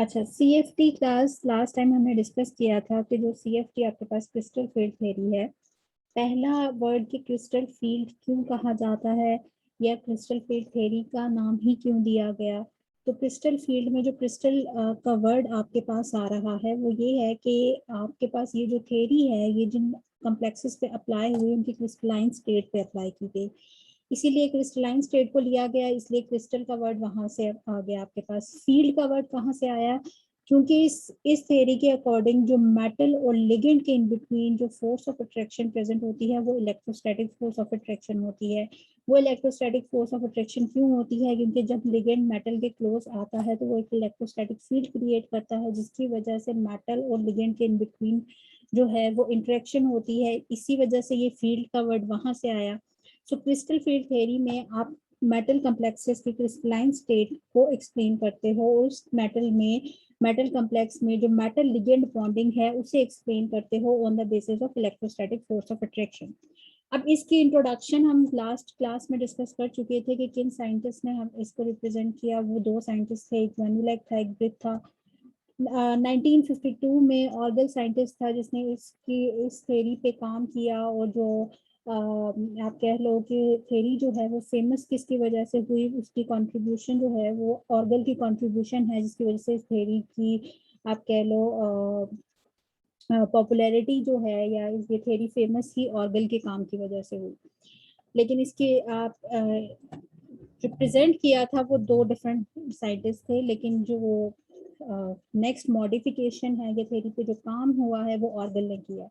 अच्छा, CFT class last time हमने discuss किया था कि जो सीएफटी आपके पास क्रिस्टल फील्ड थ्योरी है, पहला वर्ड कि क्रिस्टल फील्ड क्यों कहा जाता है या क्रिस्टल फील्ड थ्योरी का नाम ही क्यों दिया गया। तो क्रिस्टल फील्ड में जो क्रिस्टल का वर्ड आपके पास आ रहा है वो ये है कि आपके पास ये जो थ्योरी है ये जिन कम्प्लेक्सेस पे अप्लाई हुई उनकी क्रिस्टलाइन स्टेट पे अप्लाई की गई, इसीलिए क्रिस्टलाइन स्टेट को लिया गया, इसलिए क्रिस्टल का वर्ड वहां से आ गया। आपके पास फील्ड का वर्ड कहाँ से आया, क्योंकि इस थ्योरी के अकॉर्डिंग जो मेटल और लिगेंड के इन बिटवीन जो फोर्स ऑफ अट्रैक्शन प्रेजेंट होती है वो इलेक्ट्रोस्टैटिक फोर्स ऑफ अट्रैक्शन होती है। वो इलेक्ट्रोस्टैटिक फोर्स ऑफ अट्रैक्शन क्यों होती है, क्योंकि जब लिगेंड मेटल के क्लोज आता है तो वो एक इलेक्ट्रोस्टैटिक फील्ड क्रिएट करता है, जिसकी वजह से मेटल और लिगेंड के इन बिटवीन जो है वो इंटरेक्शन होती है, इसी वजह से ये फील्ड का वर्ड वहां से आया। सो क्रिस्टल फील्ड थ्योरी में आप मेटल कम्प्लेक्सेस की क्रिस्टलाइन स्टेट को एक्सप्लेन करते हो, उस मेटल कम्प्लेक्स में जो मेटल लिगेंड बॉन्डिंग है उसे एक्सप्लेन करते हो on the basis of electrostatic force of attraction. अब इसकी इंट्रोडक्शन हम लास्ट क्लास में डिस्कस कर चुके थे कि किन साइंटिस्ट ने हम इसको रिप्रेजेंट किया। वो दो साइंटिस्ट थे, एक वेनुलैक था, एक ब्रिथ था। 1952 में ऑर्गल साइंटिस्ट था जिसने इस थ्योरी पे काम किया, और जो आप कह लो कि थ्योरी जो है वो फेमस किसकी वजह से हुई, उसकी कंट्रीब्यूशन जो है वो ऑर्गल की कंट्रीब्यूशन है, जिसकी वजह से इस थ्योरी की आप कह लो पॉपुलैरिटी जो है या ये थ्योरी फेमस ही ऑर्गल के काम की वजह से हुई। लेकिन इसके आप रिप्रेजेंट किया था वो दो डिफरेंट साइंटिस्ट थे, लेकिन जो नेक्स्ट मॉडिफिकेशन है ये थ्योरी पे जो काम हुआ है वो ऑर्गल ने किया।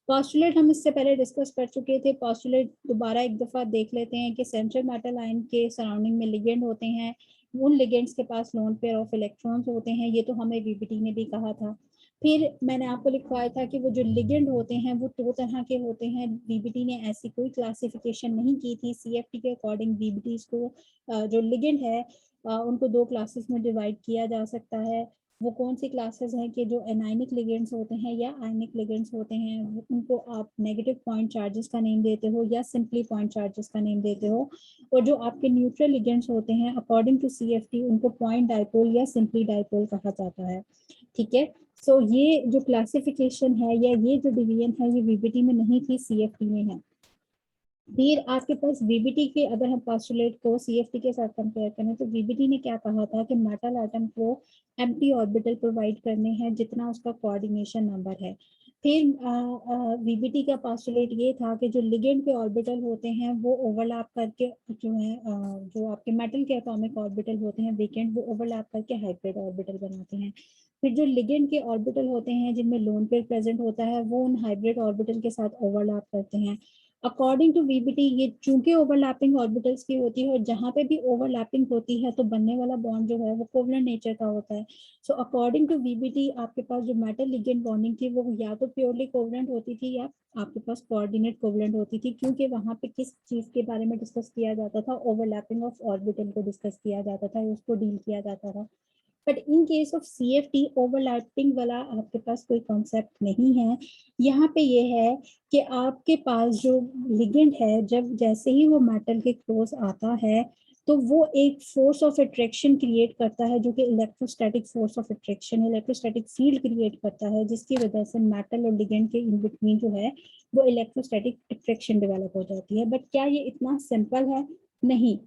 पॉस्टुलेट हम इससे पहले डिस्कस कर चुके थे, पॉस्टुलेट दोबारा एक दफा देख लेते हैं कि सेंट्रल मेटल आयन के सराउंडिंग में लिगेंड होते हैं, उन लिगेंड्स के पास लोन पेयर ऑफ इलेक्ट्रॉन्स होते हैं, ये तो हमें वीबीटी ने भी कहा था। फिर मैंने आपको लिखवाया था कि वो जो लिगेंड होते हैं वो दो तरह के होते हैं, बीबीटी ने ऐसी कोई क्लासिफिकेशन नहीं की थी। सीएफटी के अकॉर्डिंग बीबीटी को जो लिगेंड है उनको दो क्लासेस में डिवाइड किया जा सकता है। वो कौन सी क्लासेस हैं कि जो एनाइनिक लिगेंड्स होते हैं या आयनिक लिगेंड्स होते हैं, उनको आप नेगेटिव पॉइंट चार्जेस का नेम देते हो या सिंपली पॉइंट चार्जेस का नेम देते हो, और जो आपके न्यूट्रल लिगेंड्स होते हैं अकॉर्डिंग टू सीएफटी उनको पॉइंट डाइपोल या सिंपली डाइपोल कहा जाता है। ठीक है, सो ये जो क्लासिफिकेशन है या ये जो डिवीजन है ये वीबीटी में नहीं थी, सीएफटी में है। फिर आपके पास वीबीटी के अगर हम पोस्टुलेट को सीएफटी के साथ कंपेयर करें तो वीबीटी ने क्या कहा था कि मेटल एटम को एम्प्टी ऑर्बिटल प्रोवाइड करने हैं जितना उसका कोऑर्डिनेशन नंबर है। फिर वीबीटी का पोस्टुलेट ये था कि जो लिगेंड के ऑर्बिटल होते हैं वो ओवरलैप करके जो है जो आपके मेटल के एटॉमिक ऑर्बिटल होते हैं वीकेंड वो ओवरलैप करके हाइब्रिड ऑर्बिटल बनाते हैं। फिर जो लिगेंड के ऑर्बिटल होते हैं जिनमें लोन पेयर प्रेजेंट होता है वो उन हाइब्रिड ऑर्बिटल के साथ ओवरलैप करते हैं। अकॉर्डिंग टू वीबीटी ये चूंकि ओवरलैपिंग ऑर्बिटल्स की होती है और जहां पे भी ओवरलैपिंग होती है तो बनने वाला बॉन्ड जो है वो कोवलेंट नेचर का होता है। सो अकॉर्डिंग टू वीबीटी आपके पास जो मेटल लिगेंड बॉन्डिंग थी वो या तो प्योरली कोवलेंट होती थी या आपके पास कोऑर्डिनेट कोवलेंट होती थी, क्योंकि वहां पे किस चीज के बारे में डिस्कस किया जाता था, ओवरलैपिंग ऑफ ऑर्बिटल को डिस्कस किया जाता था, उसको डील किया जाता था। But in case of CFT overlapping वाला आपके पास कोई कॉन्सेप्ट नहीं है। यहाँ पे ये है कि आपके पास जो लिगेंड है जब जैसे ही वो मेटल के क्लोज आता है तो वो एक फोर्स ऑफ अट्रैक्शन क्रिएट करता है जो कि electrostatic force of attraction electrostatic field create करता है, जिसकी वजह से मेटल और लिगेंड के इन बिटवीन जो है वो इलेक्ट्रोस्टैटिक अट्रैक्शन डेवलप हो जाती है। बट क्या ये इतना सिंपल है? नहीं।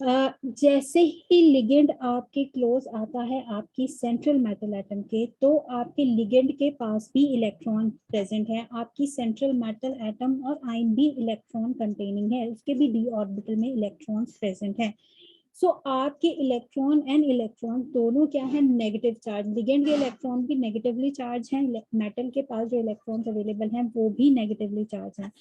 जैसे ही लिगेंड आपके क्लोज आता है आपकी सेंट्रल मेटल एटम के, तो आपके लिगेंड के पास भी इलेक्ट्रॉन प्रेजेंट है, आपकी सेंट्रल मेटल एटम और आयन भी इलेक्ट्रॉन कंटेनिंग है, उसके भी डी ऑर्बिटल में इलेक्ट्रॉन्स प्रेजेंट है। सो आपके इलेक्ट्रॉन एंड इलेक्ट्रॉन दोनों क्या है, नेगेटिव चार्ज। लिगेंड के इलेक्ट्रॉन भी नेगेटिवली चार्ज हैं, मेटल के पास जो इलेक्ट्रॉन्स अवेलेबल हैं वो भी नेगेटिवली चार्ज हैं।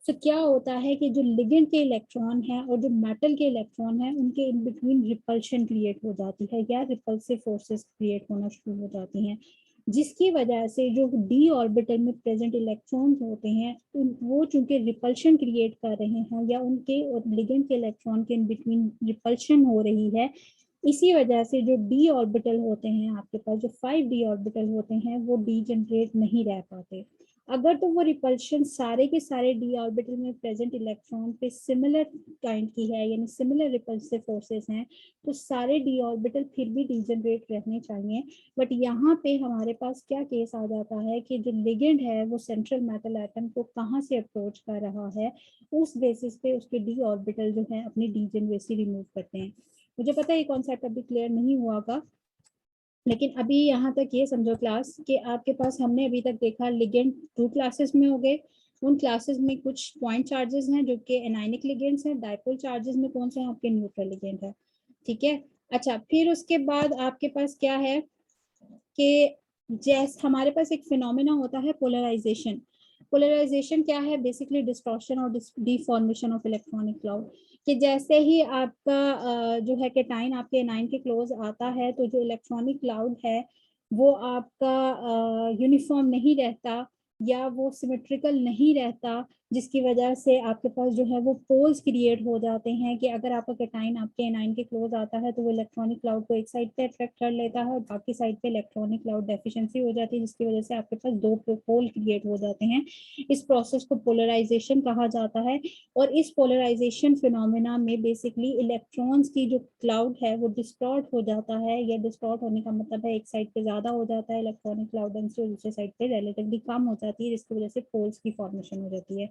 सो क्या होता है कि जो लिगेंड के इलेक्ट्रॉन है और जो मेटल के इलेक्ट्रॉन है उनके इन बिटवीन रिपल्शन क्रिएट हो जाती है या रिपल्सिव फोर्सेस क्रिएट होना शुरू हो जाती हैं, जिसकी वजह से जो डी ऑर्बिटल में प्रेजेंट इलेक्ट्रॉन्स होते हैं वो चूंकि रिपल्शन क्रिएट कर रहे हैं या उनके और लिगेंड के इलेक्ट्रॉन के इन बिटवीन रिपल्शन हो रही है, इसी वजह से जो डी ऑर्बिटल होते हैं आपके पास जो 5d ऑर्बिटल होते हैं वो डी जनरेट नहीं रह पाते। अगर तो वो रिपल्शन सारे के सारे डी ऑर्बिटल में प्रेजेंट इलेक्ट्रॉन पे सिमिलर काइंड की है, यानी सिमिलर रिपल्सिव फोर्सेस हैं, तो सारे डी ऑर्बिटल फिर भी डीजनरेट रहने चाहिए। बट यहाँ पे हमारे पास क्या केस आ जाता है कि जो लिगेंड है वो सेंट्रल मेटल एटम को कहाँ से अप्रोच कर रहा है, उस बेसिस पे उसके डी ऑर्बिटल जो है अपनी डीजनरेसी रिमूव करते हैं। मुझे पता है ये कॉन्सेप्ट अभी क्लियर नहीं हुआ होगा, लेकिन अभी यहाँ तक ये समझो क्लास कि आपके पास हमने अभी तक देखा लिगेंड 2 क्लासेस में हो गए। उन क्लासेस में कुछ पॉइंट चार्जेस हैं जो कि एनायनिक लिगेंड्स हैं, डायपोल चार्जेस में कौन से हैं आपके न्यूट्रल लिगेंड है, ठीक है। अच्छा, फिर उसके बाद आपके पास क्या है कि जैसे हमारे पास एक फिनोमेना होता है पोलराइजेशन। पोलराइजेशन क्या है, बेसिकली डिस्टॉर्शन और डिफॉर्मेशन ऑफ इलेक्ट्रॉनिक क्लाउड। कि जैसे ही आपका जो है कैटाइन आपके एनाइन के क्लोज आता है तो जो इलेक्ट्रॉनिक क्लाउड है वो आपका यूनिफॉर्म नहीं रहता या वो सिमेट्रिकल नहीं रहता, जिसकी वजह से आपके पास जो है वो पोल्स क्रिएट हो जाते हैं कि अगर आपका कैटाइन आपके एनाइन के क्लोज आता है तो वो इलेक्ट्रॉनिक क्लाउड को एक साइड पे अट्रैक्ट कर लेता है और बाकी साइड पे इलेक्ट्रॉनिक क्लाउड डेफिशिएंसी हो जाती है, जिसकी वजह से आपके पास दो पोल क्रिएट हो जाते हैं। इस प्रोसेस को पोलराइजेशन कहा जाता है। और इस पोलराइजेशन फिनोमेना में बेसिकली इलेक्ट्रॉन्स की जो क्लाउड है वो डिस्टॉर्ट हो जाता है, या डिस्टॉर्ट होने का मतलब है एक साइड पे ज्यादा हो जाता है इलेक्ट्रॉनिक क्लाउड डेंसिटी, दूसरे साइड पे रिलेटिवली कम हो जाती है, जिसकी वजह से पोल्स की फॉर्मेशन हो जाती है।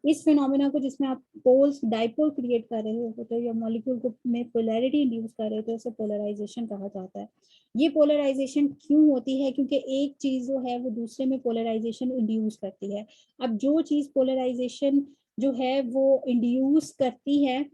इस फिनोमेना को जिसमें आप पोल्स डाइपोल क्रिएट कर रहे होते हो या मॉलिक्यूल को में पोलैरिटी इंड्यूस कर रहे हो तो उसे पोलराइजेशन कहा जाता है। ये पोलराइजेशन क्यों होती है, क्योंकि एक चीज जो है वो दूसरे में पोलराइजेशन इंड्यूस करती है। अब जो चीज पोलराइजेशन जो है वो इंड्यूस करती है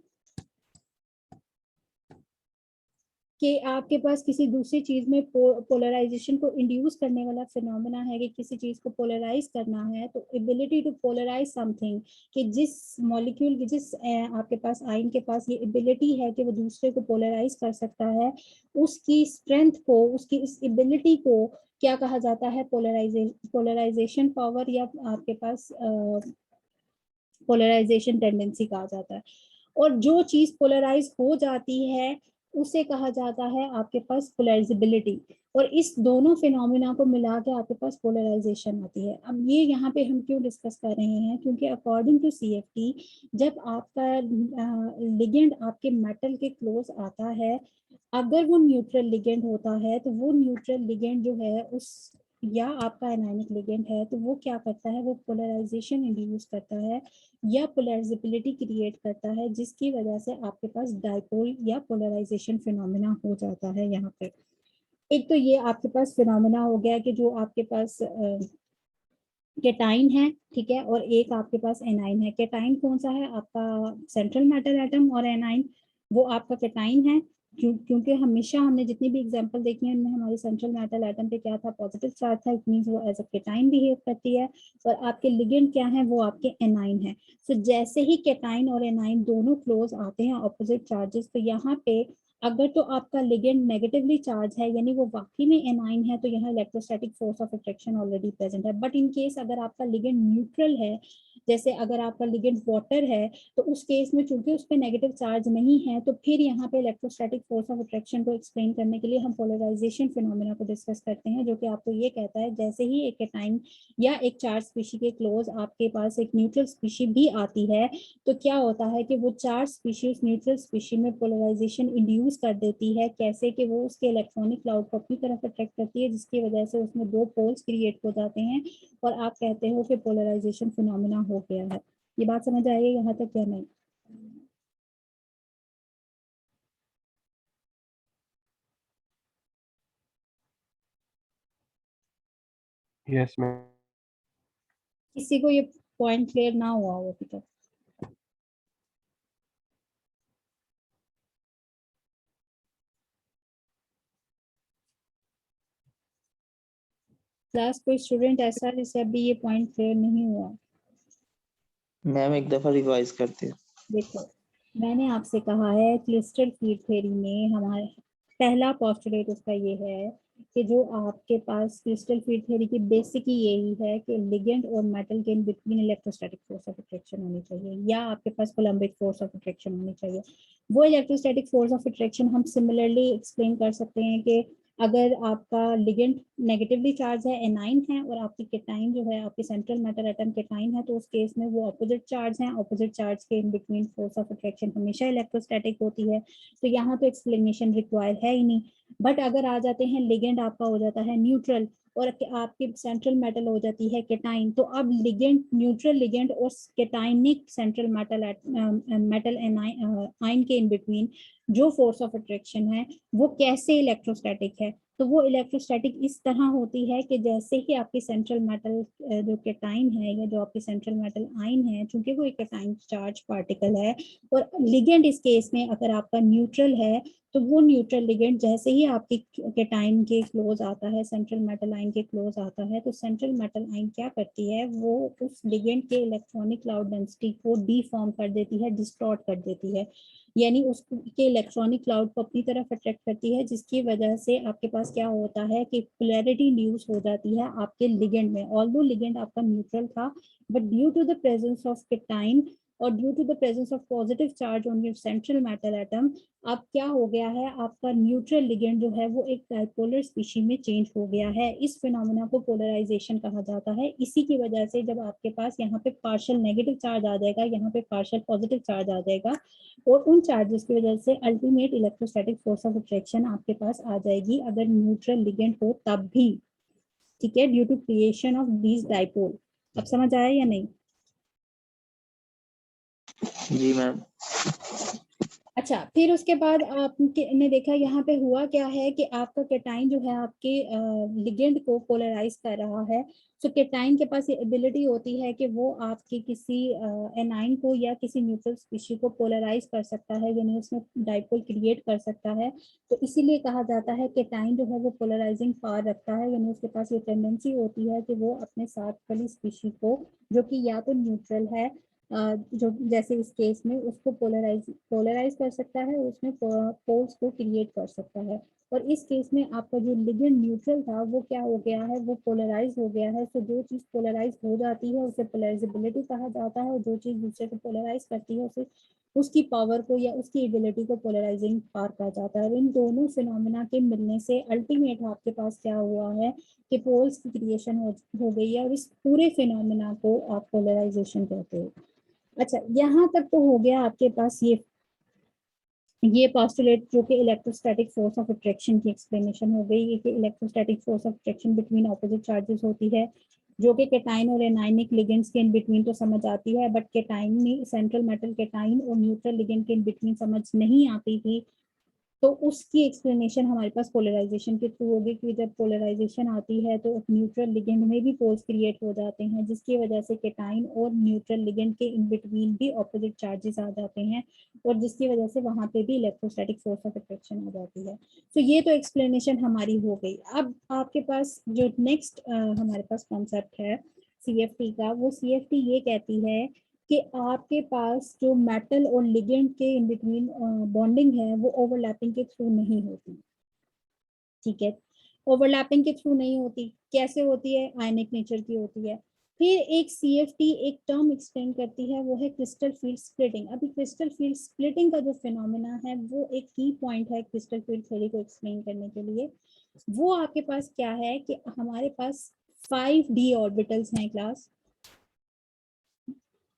कि आपके पास किसी दूसरी चीज में पोलराइजेशन को इंड्यूस करने वाला फिनोमेना है कि किसी चीज को पोलराइज करना है, तो एबिलिटी टू पोलराइज समथिंग, कि जिस मॉलिक्यूल की जिस आपके पास आयन के पास ये एबिलिटी है कि वो दूसरे को पोलराइज कर सकता है, उसकी स्ट्रेंथ को, उसकी इस एबिलिटी को क्या कहा जाता है, पोलराइजेशन पावर, या आपके पास पोलराइजेशन टेंडेंसी कहा जाता है। और जो चीज पोलराइज हो जाती है उसे कहा जाता है आपके पास पोलराइजेबिलिटी। और इस दोनों फिनोमिना को मिला के आपके पास पोलराइजेशन आती है। अब ये यहाँ पे हम क्यों डिस्कस कर रहे हैं, क्योंकि अकॉर्डिंग टू सीएफटी जब आपका लिगेंड आपके मेटल के क्लोज आता है, अगर वो न्यूट्रल लिगेंड होता है तो वो न्यूट्रल लिगेंड जो है उस, या आपका एनायनिक लिगेंड है तो वो क्या करता है, वो पोलराइजेशन इंड्यूस करता है या पोलराइजेबिलिटी क्रिएट करता है, जिसकी वजह से आपके पास डाइपोल या पोलराइजेशन फिनोमेना हो जाता है। यहाँ पे एक तो ये आपके पास फिनोमेना हो गया कि जो आपके पास केटाइन है, ठीक है, और एक आपके पास एनाइन है। केटाइन कौन सा है, आपका सेंट्रल मेटल एटम, और एनाइन वो आपका केटाइन है। क्योंकि हमेशा हमने जितनी भी एग्जांपल देखी है उनमें हमारी सेंट्रल मेटल एटम पे क्या था, पॉजिटिव चार्ज था, इट मींस वो एज अ केटाइन बिहेव करती है। और आपके लिगेंड क्या है, वो आपके एनाइन है। सो जैसे ही केटाइन और एनाइन दोनों क्लोज आते हैं ऑपोजिट चार्जेस, तो यहाँ पे अगर तो आपका लिगेंड नेगेटिवली चार्ज है यानी वो वाकई में एनाइन है, तो यहाँ electrostatic force of attraction already present है। बट इन केस अगर आपका लिगेंड न्यूट्रल है, जैसे अगर आपका लिगेंड वाटर है, तो उस केस में चूंकि उस पर नेगेटिव चार्ज नहीं है, तो फिर यहाँ पे इलेक्ट्रोस्टैटिक फोर्स ऑफ अट्रैक्शन को एक्सप्लेन करने के लिए हम पोलराइजेशन फिनोमेना को डिस्कस करते हैं, जो कि आपको ये कहता है जैसे ही एक केटाइन या एक चार्ज स्पीशी के क्लोज आपके पास एक न्यूट्रल स्पीशी भी आती है, तो क्या होता है कि वो चार्ज स्पीशीज न्यूट्रल स्पीशी में पोलराइजेशन इंड्यूस कर देती है। कैसे कि वो उसके इलेक्ट्रॉनिक क्लाउड को अपनी तरफ अट्रैक्ट करती है, जिसकी वजह से उसमें दो पोल्स क्रिएट हो जाते हैं और आप कहते हो कि पोलराइजेशन फिनोमेना हो गया है। ये बात समझ आई है यहाँ तक या नहीं? Yes ma'am. किसी को ये पॉइंट क्लियर ना हुआ हो अभी तक? क्लास कोई स्टूडेंट ऐसा है जिसे अभी ये पॉइंट क्लियर नहीं हुआ? मैम एक दफा रिवाइज करते हैं। देखो, मैंने आपसे कहा है क्लिस्टल फील्ड थ्योरी में हमारे पहला पोस्टुलेट उसका ये है कि जो आपके पास क्रिस्टल फील्ड थ्योरी की बेसिक ही यही है कि लिगेंड और मेटल के in between electrostatic force of attraction होनी चाहिए, या आपके पास कोलम्बिक फोर्स ऑफ अट्रैक्शन होनी चाहिए। वो इलेक्ट्रोस्टैटिक फोर्स ऑफ अट्रैक्शन हम सिमिलरली एक्सप्लेन कर सकते हैं कि अगर आपका लिगेंड नेगेटिवली चार्ज है, एनाइन है, और आपकी केटाइन जो है आपके सेंट्रल मेटल एटम केटाइन है, तो उस केस में वो ऑपोजिट चार्ज है। ऑपोजिट चार्ज के in between force of attraction हमेशा इलेक्ट्रोस्टैटिक होती है, तो यहाँ तो एक्सप्लेनेशन रिक्वायर है ही नहीं। बट अगर आ जाते हैं लिगेंड आपका हो जाता है न्यूट्रल और आपकी सेंट्रल मेटल हो जाती है केटाइन, तो अब लिगेंड, न्यूट्रल लिगेंड और केटाइनिक सेंट्रल मेटल मेटल आयन के इन बिटवीन जो फोर्स ऑफ अट्रैक्शन है वो कैसे इलेक्ट्रोस्टैटिक है। तो वो इलेक्ट्रोस्टैटिक इस तरह होती है कि जैसे ही आपकी सेंट्रल मेटल जो केटाइन है या जो आपकी सेंट्रल मेटल आयन है, चूंकि वो एक केटाइन चार्ज पार्टिकल है, और लिगेंड इस केस में अगर आपका न्यूट्रल है, तो वो न्यूट्रल लिगेंड जैसे ही आपके केटाइन के क्लोज आता है, सेंट्रल मेटल आयन के क्लोज आता है, तो सेंट्रल मेटल आयन क्या करती है, वो उस लिगेंड के इलेक्ट्रॉनिक क्लाउड डेंसिटी को डीफॉर्म कर देती है, डिस्टॉर्ट कर देती है, यानी उसके इलेक्ट्रॉनिक क्लाउड को अपनी तरफ अट्रैक्ट करती है, जिसकी वजह से आपके पास क्या होता है कि पोलैरिटी इंड्यूस हो जाती है आपके लिगेंड में। ऑल्दो लिगेंड आपका न्यूट्रल था, but due to the presence of cation और due to the presence of positive charge on your central metal atom, अब क्या हो गया है, आपका न्यूट्रल लिगेंड जो है वो एक डाइपोलर स्पीशी में चेंज हो गया है। इस फिनोमेना को पोलराइजेशन कहा जाता है। इसी की वजह से जब आपके पास यहाँ पे पार्शियल नेगेटिव चार्ज आ जाएगा, यहाँ पे पार्शियल पॉजिटिव चार्ज आ जाएगा, और उन चार्जेस की वजह से ultimate electrostatic force of attraction आपके पास आ जाएगी, अगर न्यूट्रल लिगेंड हो तब भी। ठीक है, due to creation of these dipole. अब समझ आया या नहीं? जी मैम। अच्छा, फिर उसके बाद आपने देखा यहाँ पे हुआ क्या है कि आपका केटाइन जो है आपके लिगेंड को पोलराइज कर रहा है। तो केटाइन के पास ये एबिलिटी होती है कि वो आपके किसी एनाइन को या किसी न्यूट्रल स्पीशी को पोलराइज कर सकता है, यानी उसमें डाइपोल क्रिएट कर सकता है। तो इसीलिए कहा जाता है केटाइन जो है वो पोलराइजिंग पावर रखता है, यानी उसके पास ये टेंडेंसी होती है कि वो अपने साथ वाली स्पीशी को, जो कि या तो न्यूट्रल है, जो जैसे इस केस में उसको पोलराइज कर सकता है, उसमें पोल्स को क्रिएट कर सकता है। और इस केस में आपका जो लिगेंड न्यूट्रल था वो क्या हो गया है, वो पोलराइज हो गया है। तो जो चीज पोलराइज हो जाती है उसे पोलराइजेबिलिटी कहा जाता है, और जो चीज दूसरे को पोलराइज करती है उसे उसकी पावर को या उसकी एबिलिटी को पोलराइजिंग पावर कहा जाता है। इन दोनों फिनोमेना के मिलने से अल्टीमेट आपके पास क्या हुआ है कि पोल्स की क्रिएशन हो गई है, और इस पूरे फिनोमेना को आप पोलराइजेशन कहते हो। अच्छा, यहाँ तक तो हो गया आपके पास ये पोस्टुलेट जो कि इलेक्ट्रोस्टैटिक फोर्स ऑफ अट्रैक्शन की एक्सप्लेनेशन हो गई कि electrostatic force of attraction between opposite charges होती है, जो कि केटाइन और एनाइनिक लिगेंड्स के इन बिटवीन तो समझ आती है, but cation central metal cation और न्यूट्रल लिगेंड के इन बिटवीन समझ नहीं आती थी। तो उसकी एक्सप्लेनेशन हमारे पास पोलराइजेशन के थ्रू होगी कि जब पोलराइजेशन आती है तो न्यूट्रल लिगेंड में भी पोल्स क्रिएट हो जाते हैं, जिसकी वजह से केटाइन और न्यूट्रल लिगेंड के इन बिटवीन भी ऑपोजिट चार्जेस आ जाते हैं, और जिसकी वजह से वहां पे भी इलेक्ट्रोस्टैटिक फोर्स ऑफ अट्रैक्शन आ जाती है। तो ये तो एक्सप्लेनेशन हमारी हो गई। अब आपके पास जो नेक्स्ट हमारे पास कॉन्सेप्ट है CFT का, वो CFT ये कहती है कि आपके पास जो मेटल और लिगेंड के इन बिटवीन बॉन्डिंग है वो ओवरलैपिंग के थ्रू नहीं होती। ठीक है, ओवरलैपिंग के थ्रू नहीं होती। कैसे होती है? आयनिक नेचर की होती है। फिर एक CFT एक टर्म एक्सप्लेन करती है, वो है क्रिस्टल फील्ड स्प्लिटिंग। अभी क्रिस्टल फील्ड स्प्लिटिंग का जो फिनोमेना है वो एक की पॉइंट है क्रिस्टल फील्ड थ्योरी को एक्सप्लेन करने के लिए। वो आपके पास क्या है कि हमारे पास 5d ऑर्बिटल्स हैं क्लास,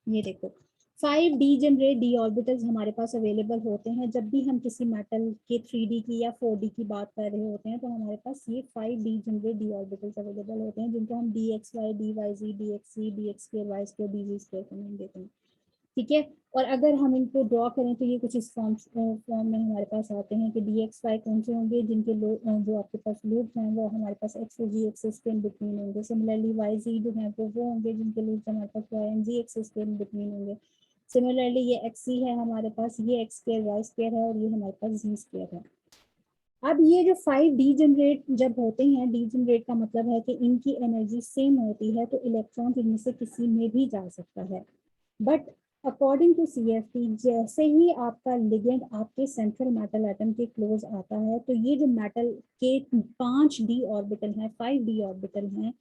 ये देखो 5d जनरेट डी ऑर्बिटल्स हमारे पास अवेलेबल होते हैं। जब भी हम किसी मेटल के 3d की या 4d की बात कर रहे होते हैं तो हमारे पास ये 5d generate D orbitals available होते हैं, जिनको हम dxy dyz dxc dx2 y2 dz2 का नाम देते हैं। ठीक है, और अगर हम इनको ड्रॉ करें तो ये कुछ इस फॉर्म में हमारे पास आते हैं कि dxy कौन से होंगे, जिनके जो आपके पास लूप्स हैं वो हमारे पास x और g एक्सिस के इन बिटवीन होंगे। सिमिलरली yz जो है वो होंगे जिनके लूप्स हमारे पास y and z एक्सिस के इन बिटवीन होंगे। सिमिलरली ये xc है हमारे पास, ये x स्क्वायर y स्क्वायर है, और ये हमारे पास z स्क्वायर है। अब ये जो 5 डी जनरेट जब होते हैं, डी जनरेट का मतलब है कि इनकी एनर्जी सेम होती है, तो इलेक्ट्रॉन इनमें से किसी में भी जा सकता है। बट अकॉर्डिंग टू CFT जैसे ही आपका लिगेंड आपके सेंट्रल मेटल एटम के क्लोज आता है, तो ये जो मेटल के 5d ऑर्बिटल हैं, 5d ऑर्बिटल हैं,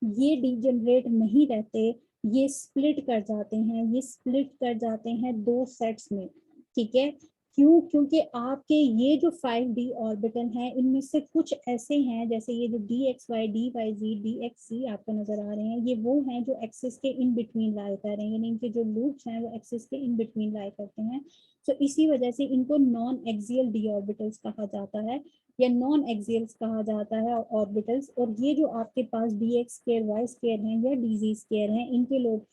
ये डीजनरेट नहीं रहते, ये स्प्लिट कर जाते हैं। ये स्प्लिट कर जाते हैं दो सेट्स में। ठीक है, क्योंकि आपके ये जो 5d ऑर्बिटल हैं इनमें से कुछ ऐसे हैं, जैसे ये जो dxy dy z dxc आपको नजर आ रहे हैं, ये वो हैं जो एक्सिस के इन बिटवीन लाई कर रहे हैं, यानी इनके जो लूप्स हैं वो एक्सिस के इन बिटवीन लाई करते हैं। तो इसी वजह से इनको नॉन एक्सियल डी ऑर्बिटल्स कहा जाता है या नॉन एक्सियल्स कहा जाता है ऑर्बिटल्स। और ये जो आपके पास dx स्क्वायर y स्क्वायर हैं या dz स्क्वायर हैं, इनके लूप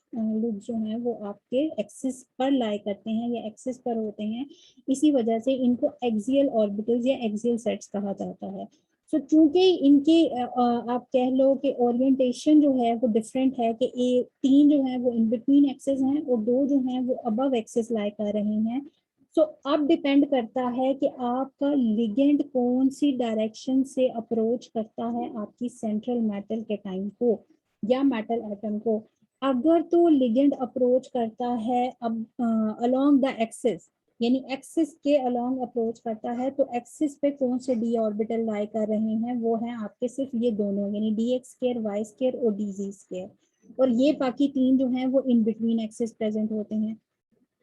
जो हैं वो आपके एक्सिस पर लाई करते हैं या एक्सिस पर होते हैं, इसी वजह से इनको एक्सियल ऑर्बिटल्स या एक्सियल सेट्स कहा जाता है। तो चूंकि इनके आप कह लो कि ओरिएंटेशन जो है वो डिफरेंट है, कि ए 3 जो है वो इन बिटवीन एक्सिस हैं और 2 जो हैं वो अबव एक्सिस लाई कर रहे हैं। तो अब डिपेंड करता है कि आपका लिगेंड कौन सी डायरेक्शन से अप्रोच करता है आपकी सेंट्रल मेटल कैटाइन को या मेटल एटम को। अगर तो लिगेंड अप्रोच करता है अब अलोंग द एक्सिस, यानी एक्सिस के अलोंग अप्रोच करता है, तो एक्सिस पे कौन से डी ऑर्बिटल लाई कर रहे हैं, वो हैं आपके सिर्फ ये दोनों, यानी dx स्क्वायर y स्क्वायर और dz स्क्वायर, और ये बाकी 3 जो हैं वो इन बिटवीन एक्सिस प्रेजेंट होते हैं।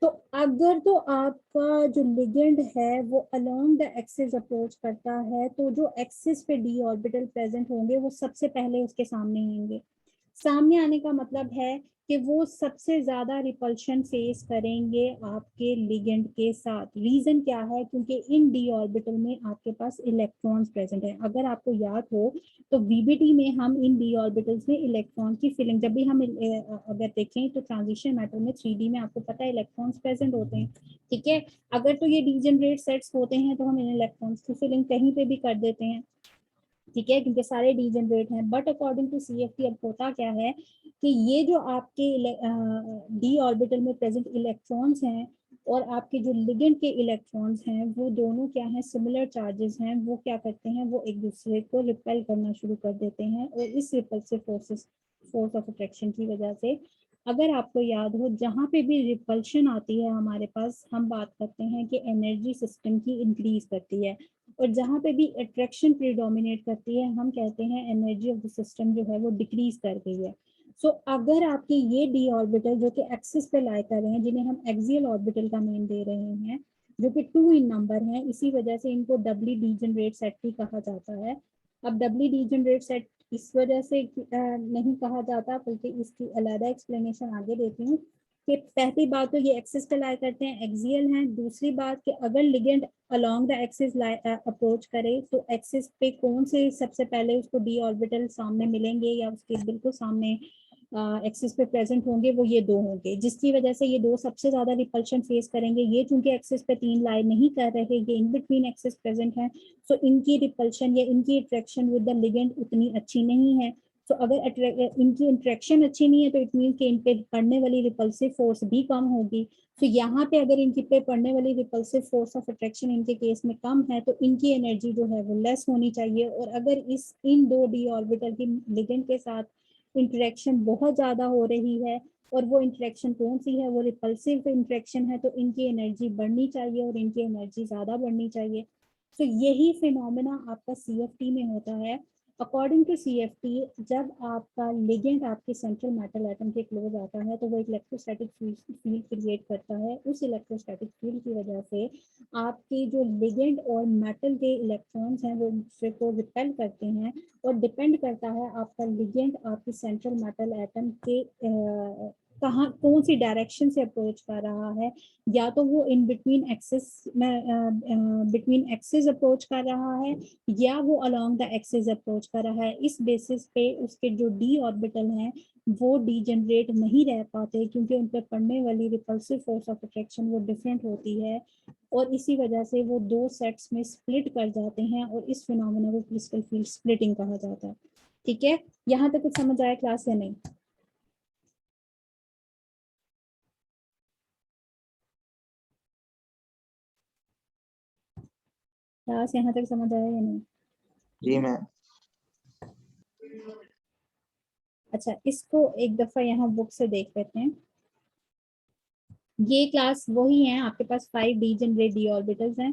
तो अगर तो आपका जो लिगेंड है वो अलोंग द एक्सिस अप्रोच करता है, तो जो एक्सिस पे डी ऑर्बिटल प्रेजेंट होंगे वो सबसे पहले उसके सामने आएंगे। सामने आने का मतलब है कि वो सबसे ज्यादा रिपल्शन फेस करेंगे आपके लिगेंड के साथ। रीजन क्या है, क्योंकि इन डी ऑर्बिटल में आपके पास इलेक्ट्रॉन्स प्रेजेंट है। अगर आपको याद हो तो वीबीटी में हम इन डी ऑर्बिटल्स में इलेक्ट्रॉन की फिलिंग, जब भी हम अगर देखें तो ट्रांजिशन मैटर में 3D में आपको पता है इलेक्ट्रॉन्स प्रेजेंट होते हैं, ठीक है। अगर तो ये डीजेनरेट सेट्स होते हैं तो हम इन इलेक्ट्रॉन्स की फिलिंग कहीं पे भी कर देते हैं, ठीक है, क्योंकि सारे डीजेनरेट हैं। बट अकॉर्डिंग टू सीएफटी अब होता क्या है कि ये जो आपके डी ऑर्बिटल में प्रेजेंट इलेक्ट्रॉन्स हैं और आपके जो लिगेंड के इलेक्ट्रॉन्स हैं वो दोनों क्या हैं, सिमिलर चार्जेस हैं। वो क्या करते हैं, वो एक दूसरे को रिपेल करना शुरू कर देते हैं, और इस रिपल्सिव फोर्स ऑफ अट्रैक्शन की वजह से, अगर आपको याद हो, जहाँ पे भी रिपल्शन आती है हमारे पास, हम बात करते हैं कि एनर्जी सिस्टम की इंक्रीज करती है, और जहाँ पे भी अट्रैक्शन प्रीडोमिनेट करती है हम कहते हैं एनर्जी ऑफ द सिस्टम जो है वो डिक्रीज कर गई है। सो अगर आपके ये डी ऑर्बिटल जो कि एक्सिस पे लाई कर रहे हैं, जिन्हें हम एक्सियल ऑर्बिटल का नेम दे रहे हैं, जो कि 2 इन नंबर हैं, इसी वजह से इनको डबली डीजनरेट सेट भी कहा जाता है। अब डबली डीजनरेट सेट इस वजह से नहीं कहा जाता, बल्कि इसकी अलग एक्सप्लेनेशन आगे देती हूँ। कि पहली बात तो ये एक्सिस पे लाई करते हैं, एक्सियल हैं। दूसरी बात कि अगर ligand along the axis approach करे तो एक्सिस पे कौन से सबसे पहले उसको डी ऑर्बिटल सामने मिलेंगे या उसके बिल्कुल सामने एक्सिस पे प्रेजेंट होंगे, वो ये 2 होंगे, जिसकी वजह से ये 2 सबसे ज्यादा रिपल्शन फेस करेंगे। ये चूंकि एक्सिस पे 3 लाई नहीं कर रहे, ये इन बिटवीन एक्सिस प्रेजेंट है, सो इनकी रिपल्शन या इनकी अट्रैक्शन विद द लिगेंड उतनी अच्छी नहीं है। तो अगर इनकी इंट्रैक्शन अच्छी नहीं है तो इट मीन कि इन पे पड़ने वाली रिपल्सिव फोर्स भी कम होगी। तो यहाँ पे अगर इनकी पे पड़ने वाली रिपल्सिव फोर्स ऑफ अट्रैक्शन इनके केस में कम है, तो इनकी एनर्जी जो है वो लेस होनी चाहिए। और अगर इन 2 डी ऑर्बिटल की लिगेंड के साथ इंटरेक्शन बहुत ज्यादा हो रही है, और वो इंटरेक्शन कौन सी है, वो रिपल्सिव इंटरेक्शन है, तो इनकी एनर्जी बढ़नी चाहिए और इनकी एनर्जी ज्यादा बढ़नी चाहिए। तो यही फिनोमेना आपका सीएफटी में होता है। अकॉर्डिंग टू सीएफटी, जब आपका लिगेंड आपके सेंट्रल मेटल एटम के क्लोज आता है तो वो इलेक्ट्रोस्टैटिक फील्ड क्रिएट करता है। उस इलेक्ट्रोस्टैटिक फील्ड की वजह से आपके जो लिगेंड और मेटल के इलेक्ट्रॉन्स हैं वो दूसरे को रिपेल करते हैं, और डिपेंड करता है आपका लिगेंड आपकी सेंट्रल मेटल एटम के कहाँ कौन सी डायरेक्शन से अप्रोच कर रहा है। या तो वो इन बिटवीन एक्सिस अप्रोच कर रहा है, या वो अलोंग द एक्सिस अप्रोच कर रहा है। इस बेसिस पे उसके जो डी ऑर्बिटल हैं वो डीजनरेट नहीं रह पाते, क्योंकि उन पर पड़ने वाली रिपल्सिव फोर्स ऑफ अट्रैक्शन वो डिफरेंट होती है, और इसी वजह से वो 2 सेट्स में स्प्लिट कर जाते हैं, और इस फिनोमेना को क्रिस्टल फील्ड स्प्लिटिंग कहा जाता है। ठीक है, यहाँ तक कुछ समझ आया क्लास या नहीं? क्लास यहाँ तक समझ आया या नहीं? जी मैम। अच्छा, इसको एक दफा यहाँ बुक से देख लेते हैं। ये क्लास वही है, आपके पास 5 डीजनरेट डी ऑर्बिटल्स हैं,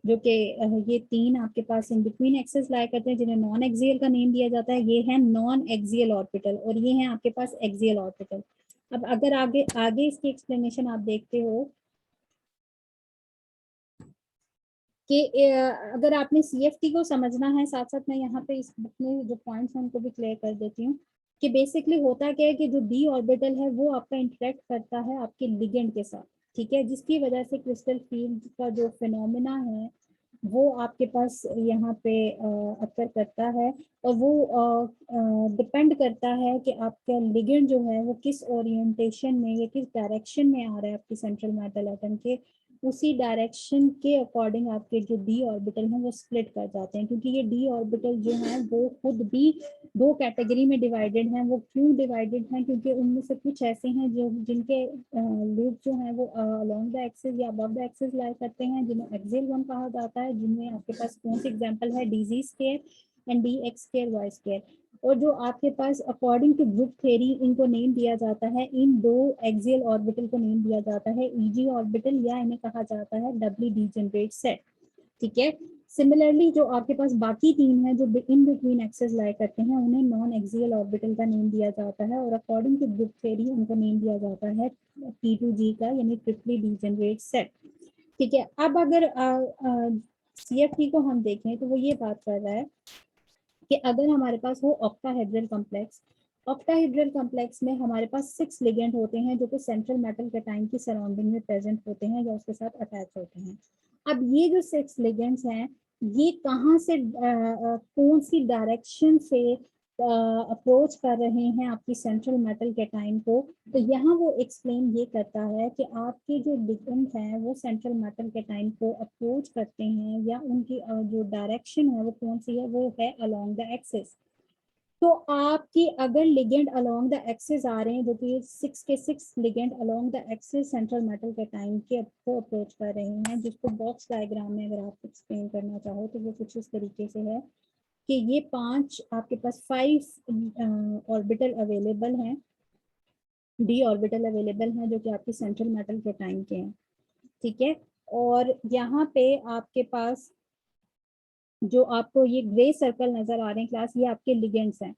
जो कि ये 3 आपके पास इन बिटवीन एक्सिस लाई करते हैं, जिन्हें नॉन एक्सियल का नेम दिया जाता है। ये है नॉन एक्सियल ऑर्बिटल, और ये है आपके पास एक्सियल ऑर्बिटल। अब अगर आगे आगे इसकी एक्सप्लेनेशन आप देखते हो कि अगर आपने CFT को समझना है, साथ साथ मैं यहाँ पे इस बुक में जो पॉइंट्स हैं उनको भी क्लियर कर देती हूँ कि बेसिकली होता क्या है कि जो d ऑर्बिटल है वो आपका इंटरेक्ट करता है आपके लिगेंड के साथ, ठीक है, जिसकी वजह से क्रिस्टल फील्ड का जो फिनोमेना है वो आपके पास यहाँ पे अक्कर करता है, और वो डिपेंड करता है कि आपका लिगेंड जो है वो किस ओरिएंटेशन में या किस डायरेक्शन में आ रहा है आपकी सेंट्रल मेटल एटम के, उसी डायरेक्शन के अकॉर्डिंग आपके जो d ऑर्बिटल हैं वो स्प्लिट कर जाते हैं। क्योंकि ये d ऑर्बिटल जो है वो खुद भी दो कैटेगरी में डिवाइडेड हैं। वो क्यों डिवाइडेड हैं? क्योंकि उनमें से कुछ ऐसे हैं जो जिनके लूप जो है वो अलोंग द एक्सिस या अबव द एक्सिस लाई करते हैं, जिन्हें एक्सियल वन कहा जाता है, जिनमें आपके पास कौन सी एग्जांपल है, dz square and dx square y square. और जो आपके पास अकॉर्डिंग टू ग्रुप थ्योरी इनको नेम दिया जाता है, इन दो एक्सियल ऑर्बिटल को नेम दिया जाता है ईजी ऑर्बिटल, या इन्हें कहा जाता है डबली डीजेनरेट सेट, ठीक है। सिमिलरली जो आपके पास बाकी तीन है जो इन बिटवीन एक्सेस लाई करते हैं, उन्हें नॉन एक्सियल ऑर्बिटल का नेम दिया जाता है, और अकॉर्डिंग टू ग्रुप थ्योरी उनको नेम दिया जाता है T2G का, यानी ट्रिपली डीजेनरेट सेट, ठीक है। अब अगर CFT को हम देखें तो वो ये बात कर रहा है कि अगर हमारे पास हो ऑक्टाहेड्रल कॉम्प्लेक्स, ऑक्टाहेड्रल कॉम्प्लेक्स में हमारे पास 6 लिगेंड होते हैं जो कि सेंट्रल मेटल कैटायन की सराउंडिंग में प्रेजेंट होते हैं या उसके साथ अटैच होते हैं। अब ये जो 6 लिगेंड्स हैं ये कहाँ से कौन सी डायरेक्शन से अप्रोच कर रहे हैं आपकी सेंट्रल मेटल कैटायन को, तो यहाँ वो एक्सप्लेन ये करता है कि आपके जो लिगेंड हैं वो सेंट्रल मेटल कैटायन को अप्रोच करते हैं, या उनकी जो डायरेक्शन है वो कौन सी है, वो है अलोंग द एक्सिस। तो आपकी अगर लिगेंड अलोंग द एक्सिस आ रहे हैं, जो कि 6 के 6 ligand along the axis central metal cation के को अप्रोच कर रहे हैं, जिसको बॉक्स डायग्राम में अगर आप एक्सप्लेन करना चाहो तो वो कुछ इस तरीके से है कि ये 5 आपके पास 5 ऑर्बिटल अवेलेबल हैं, d ऑर्बिटल अवेलेबल हैं जो कि आपकी सेंट्रल मेटल कैटायन के हैं, ठीक है। और यहाँ पे आपके पास जो आपको ये ग्रे सर्कल नजर आ रहे हैं क्लास, ये आपके लिगेंड्स हैं,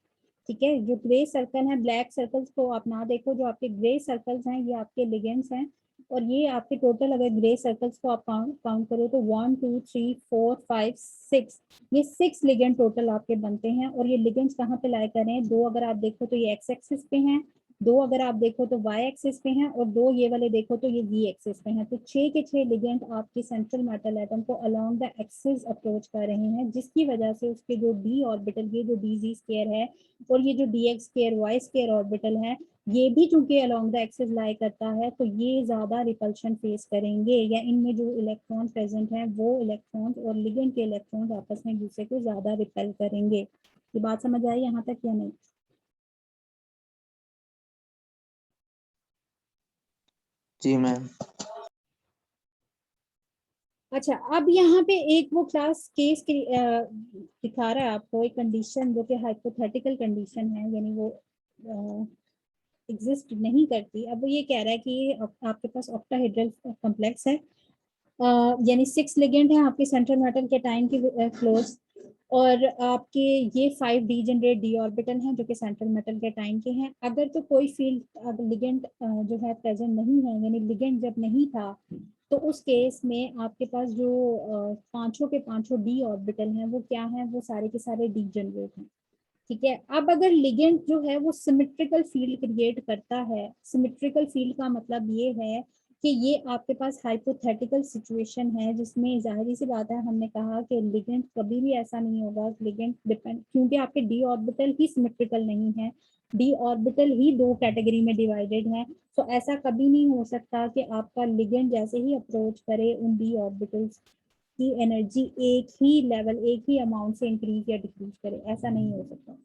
ठीक है। जो ग्रे सर्कल है, ब्लैक सर्कल्स को आप ना देखो, जो आपके ग्रे सर्कल्स हैं ये आपके लिगेंड्स हैं, और ये आपके टोटल अगर ग्रे सर्कल्स को आप काउंट करो तो 1 2 3 4 5 6, ये 6 लिगेंड टोटल आपके बनते हैं। और ये लिगेंड्स कहाँ पे लाई कर रहे हैं, दो अगर आप देखो तो ये एक्स एक्सिस पे हैं, दो अगर आप देखो तो y एक्सिस पे हैं, और दो ये वाले देखो तो ये v एक्सिस पे हैं। तो 6 के 6 लिगेंड आपकी सेंट्रल मेटल एटम को अलोंग द एक्सिस अप्रोच कर रहे हैं, जिसकी वजह से उसके जो d ऑर्बिटल, ये जो dz स्क्वायर है और ये जो dx square y square orbital है, ये भी चूंकि अलोंग द एक्सिस लाई करता है तो ये ज्यादा रिपल्शन फेस करेंगे, या इनमें जो इलेक्ट्रॉन प्रेजेंट हैं वो इलेक्ट्रॉन और लिगेंड के इलेक्ट्रॉन आपस में एक दूसरे को ज्यादा रिपेल करेंगे। ये बात समझ आई यहाँ तक या नहीं? जी मैम। अच्छा, अब यहाँ पे एक वो क्लास केस दिखा रहा है आपको, एक कंडीशन जो कि हाइपोथेटिकल कंडीशन है, यानी वो एग्जिस्ट नहीं करती। अब वो ये कह रहा है कि आपके पास ऑक्टाहेड्रल कॉम्प्लेक्स है, यानी 6 लिगेंड है आपके सेंट्रल मेटल के टाइम के क्लोज, और आपके ये 5 डीजेनरेट डी ऑर्बिटल हैं जो कि सेंट्रल मेटल के टाइम के हैं। अगर तो कोई फील्ड लिगेंड जो है प्रेजेंट नहीं है, यानी लिगेंड जब नहीं था, तो उस केस में आपके पास जो पांचों के पांचों डी ऑर्बिटल हैं वो क्या हैं, वो सारे के सारे डीजेनरेट हैं, ठीक है। अब अगर लिगेंड जो है वो सिमेट्रिकल फील्ड क्रिएट करता है, सिमेट्रिकल फील्ड का मतलब ये है कि ये आपके पास हाइपोथेटिकल सिचुएशन है, जिसमें जाहिर सी बात है, हमने कहा कि लिगेंड कभी भी ऐसा नहीं होगा, लिगेंड डिपेंड, क्योंकि आपके डी ऑर्बिटल ही सिमेट्रिकल नहीं है, डी ऑर्बिटल ही दो कैटेगरी में डिवाइडेड है, तो ऐसा कभी नहीं हो सकता कि आपका लिगेंड जैसे ही अप्रोच करे उन डी ऑर्बिटल्स की एनर्जी एक ही लेवल, एक ही अमाउंट से इंक्रीज या डिक्रीज करे, ऐसा नहीं हो सकता।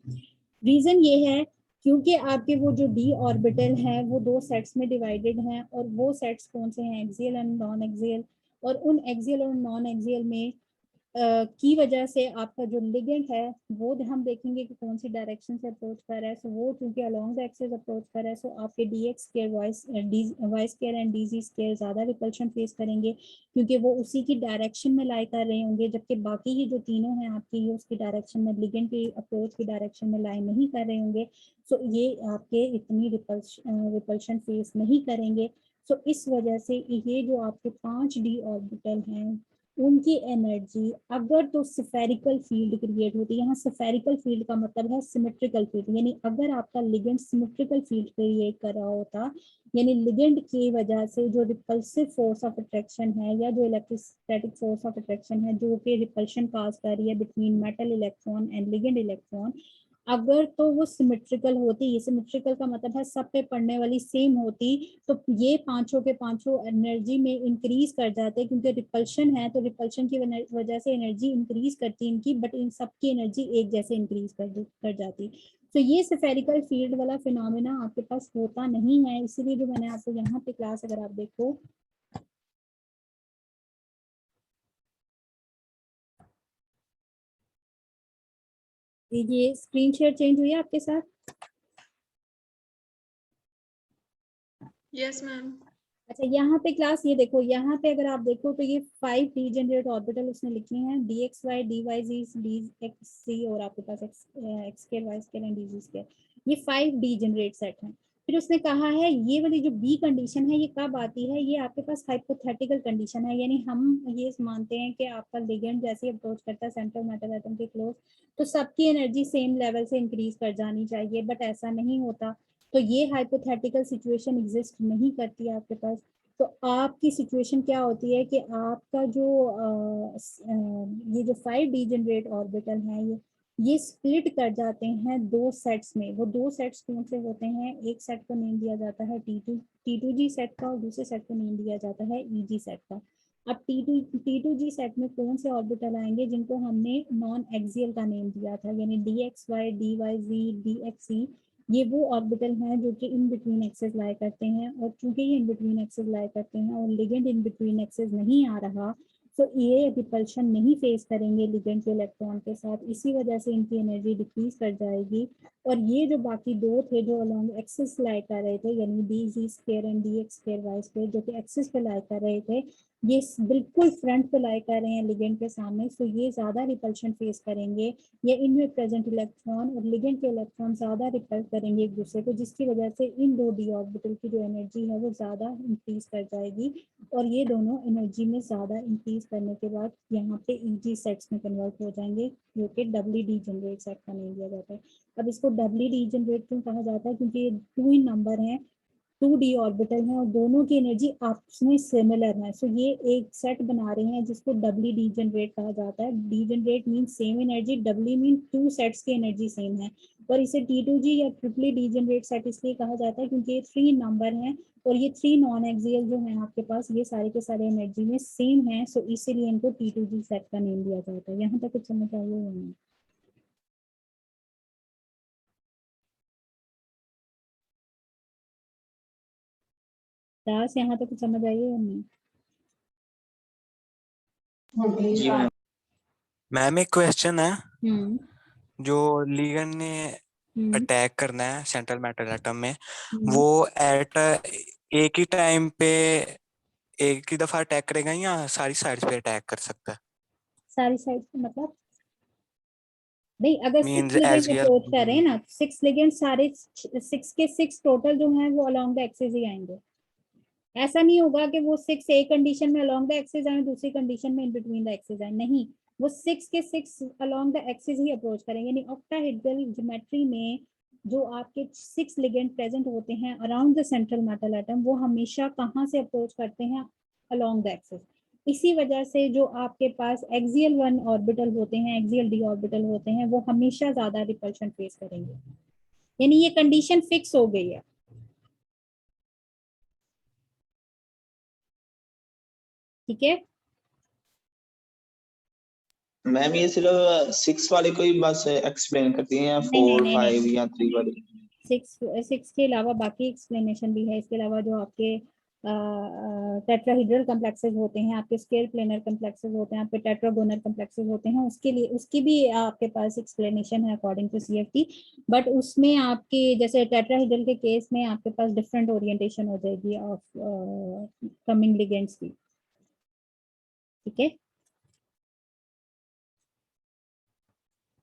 रीजन ये है क्योंकि आपके वो जो डी ऑर्बिटल है वो दो सेट्स में डिवाइडेड हैं, और वो सेट्स कौन से हैं, एक्सियल एंड नॉन एक्सियल, और उन एक्सियल और नॉन एक्सियल में की वजह से आपका जो लिगेंड है वो हम देखेंगे कि कौन सी डायरेक्शन से अप्रोच कर रहा है। सो वो क्योंकि अलोंग द एक्सिस अप्रोच कर रहा है, सो आपके dx square y square and dz square ज्यादा रिपल्शन फेस करेंगे, क्योंकि वो उसी की डायरेक्शन में लाई कर रहे होंगे, जबकि बाकी ही जो तीनों हैं आपकी ये उसकी डायरेक्शन में, लिगेंड की अप्रोच की डायरेक्शन में लाई नहीं कर रहे होंगे, सो ये आपके इतनी रिपल्शन फेस नहीं करेंगे। सो इस वजह से ये जो आपके 5 डी ऑर्बिटल हैं उनकी एनर्जी अगर तो स्फेरिकल फील्ड क्रिएट होती है, यहाँ स्फेरिकल फील्ड का मतलब है सिमेट्रिकल फील्ड, यानी अगर आपका लिगेंड सिमेट्रिकल फील्ड क्रिएट कर रहा होता, यानी लिगेंड की वजह से जो रिपल्सिव फोर्स ऑफ अट्रैक्शन है या जो इलेक्ट्रोस्टैटिक फोर्स ऑफ अट्रैक्शन है जो कि रिपल्शन काज कर रही है between metal electron and ligand electron, अगर तो वो सिमेट्रिकल होती, ये सिमेट्रिकल का मतलब है सब पे पड़ने वाली सेम होती, तो ये पांचों के पांचों एनर्जी में इंक्रीज कर जाते, क्योंकि रिपल्शन है तो रिपल्शन की वजह से एनर्जी इंक्रीज करती इनकी, बट इन सब की एनर्जी एक जैसे इंक्रीज कर जाती। तो ये स्फेरिकल फील्ड वाला फिनोमेना आपके पास होता नहीं है, इसीलिए जो मैंने आपको यहाँ पे क्लास अगर आप देखो, ये स्क्रीन शेयर चेंज हुई है आपके साथ? Yes ma'am. अच्छा, यहाँ पे क्लास ये देखो, यहाँ पे अगर आप देखो तो ये 5 डीजेनरेट ऑर्बिटल उसने लिखे हैं, dxy dy z dxc और आपके पास x square y square and dz square, ये 5 डीजेनरेट सेट हैं। फिर उसने कहा है ये वाली जो बी कंडीशन है ये कब आती है, ये आपके पास हाइपोथेटिकल कंडीशन है, यानी हम ये मानते हैं कि आपका लिगेंड जैसे अप्रोच करता है सेंट्रल मेटल एटम के क्लोज तो सबकी एनर्जी सेम लेवल से इंक्रीज कर जानी चाहिए, बट ऐसा नहीं होता। तो ये हाइपोथेटिकल सिचुएशन एग्जिस्ट नहीं करती है आपके पास। तो आपकी सिचुएशन क्या होती है कि आपका जो ये जो 5 डीजेनरेट ऑर्बिटल हैं ये स्प्लिट कर जाते हैं दो सेट्स में। वो दो सेट्स कौन से होते हैं, एक सेट को नेम दिया जाता है T2G सेट का और दूसरे सेट को नेम दिया जाता है EG सेट का। अब T2G सेट में कौन से ऑर्बिटल आएंगे जिनको हमने नॉन एक्सियल का नेम दिया था, यानी DXY DYZ DXE, ये वो ऑर्बिटल हैं जो कि इन बिटवीन एक्सेस लाई करते हैं, और चूंकि ये इन बिटवीन एक्सेस लाई करते हैं और लिगेंड इन बिटवीन एक्सेस नहीं आ रहा, तो ये रिपल्शन नहीं फेस करेंगे लिगेंड के इलेक्ट्रॉन के साथ, इसी वजह से इनकी एनर्जी डिक्रीज कर जाएगी। और ये जो बाकी दो थे जो अलोंग एक्सिस लाई कर रहे थे, यानी DZ square and DX square Y square, जो कि एक्सिस पे लाई कर रहे थे, ये बिल्कुल फ्रंट पे लाई कर रहे हैं लिगेंड के सामने, सो ये ज्यादा रिपल्शन फेस करेंगे। ये इनमें प्रेजेंट इलेक्ट्रॉन और लिगेंड के इलेक्ट्रॉन ज्यादा रिपल करेंगे एक दूसरे को, जिसकी वजह से इन दो डी ऑर्बिटल की जो एनर्जी है वो ज्यादा इंक्रीज कर जाएगी, और ये दोनों एनर्जी में ज्यादा इंक्रीज करने के बाद यहाँ पे EG सेट्स में कन्वर्ट हो जाएंगे, जो कि डबली डीजेनरेट सेट का नेम दिया जाता है। अब इसको डबली डीजेनरेट क्यों कहा जाता है, क्योंकि ये 2 इन नंबर हैं, 2D ऑर्बिटल हैं और दोनों की एनर्जी आपस में सिमिलर है, सो ये एक सेट बना रहे हैं जिसको डबली डीजेनरेट कहा जाता है। Degenerate mean same energy, doubly mean 2 sets की एनर्जी सेम है, और इसे T2G या ट्रिपली डीजेनरेट सेट इसलिए कहा जाता है क्योंकि ये 3 नंबर हैं और ये 3 नॉन एक्सियल जो है आपके पास, ये सारे के सारे एनर्जी में सेम है, सो इसीलिए इनको T2G सेट का नेम दिया जाता है। यहाँ तक कुछ समझ आई है? दास, यहाँ तक कुछ समझ आई है या नहीं? जी मैम। मैम एक क्वेश्चन है, हम्म जो लिगेंड ने हम्म अटैक करना है सेंट्रल मेटल एटम में, हम्म। वो एट एक ही टाइम पे एक ही दफा अटैक करेगा या सारी साइड्स पे अटैक कर सकता है? सारी साइड मतलब नहीं, अगर 6 means ligand as we are approach कर रहे हैं ना, 6 लिगेंड सारे 6 के 6 टोटल जो हैं वो अलोंग द एक्सिस ही आएंगे। ऐसा नहीं होगा कि वो 6 एक कंडीशन में अलोंग द एक्सिस आए, दूसरी कंडीशन में इन बिटवीन द एक्सिस आए, नहीं, वो 6 के 6 along the axis he approach करेंगे। यानी ऑक्टाहेड्रल ज्योमेट्री में जो आपके 6 लिगेंड प्रेजेंट होते हैं around the central metal atom, वो हमेशा कहाँ से अप्रोच करते हैं, अलोंग द एक्सिस। इसी वजह से जो आपके पास एक्सियल 1 ऑर्बिटल होते हैं, एक्सियल d ऑर्बिटल होते हैं, वो हमेशा ज्यादा रिपल्शन फेस करेंगे, यानी ये कंडीशन फिक्स हो गई है। ठीक है, मैम ये सिर्फ 6 वाले को ही बस एक्सप्लेन करती हैं या नहीं नहीं 4 नहीं 5 नहीं, या 3 वाले? 6 के अलावा बाकी एक्सप्लेनेशन भी है। इसके अलावा जो आपके टेट्राहेड्रल कम्प्लेक्सेस होते हैं, आपके स्केल प्लेनर कम्प्लेक्सेस होते हैं, आपके टेट्रागोनल कम्प्लेक्सेस होते हैं, उसके लिए उसकी भी आपके पास एक्सप्लेनेशन है अकॉर्डिंग टू CFT, बट उसमें आपके जैसे टेट्राहेड्रल के केस में आपके पास डिफरेंट ओरिएंटेशन हो जाएगी ऑफ कमिंग लिगेंड्स की। ठीक है,